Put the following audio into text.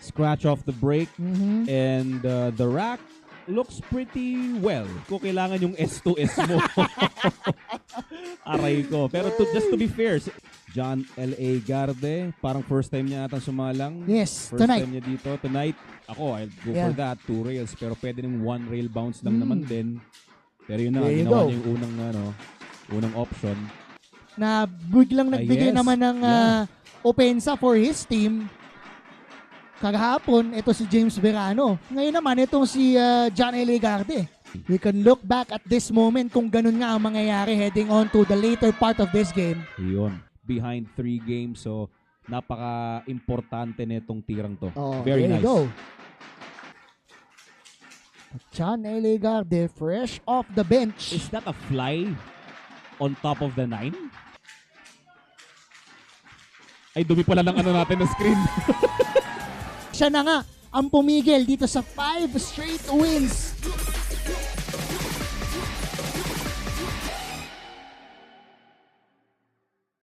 scratch off the break. And the rack looks pretty well. Kung kailangan yung S2S mo. Aray ko. Pero just to be fair, John L.A. Garde, parang first time niya atang sumalang. Yes, first tonight. time niya dito. Tonight, ako, I'll go for that. 2 rails. Pero pwede nang 1 rail bounce lang naman din. Pero yun na, There you ginawa go. niya yung unang option. Na biglang nagbigay yes. naman ng opensa for his team. Kagahapon, ito si James Verano. Ngayon naman, itong si John L.A. Garde. We can look back at this moment kung ganun nga ang mangyayari heading on to the later part of this game. Yun. Behind 3 games. So, napaka-importante nitong tirang to. Oh, Very there nice. you go. John L.A. Garde, fresh off the bench. Is that a fly on top of the 9? Ay, dumi pala ng ano natin na screen. Siya na nga ang pumigil dito sa 5 straight wins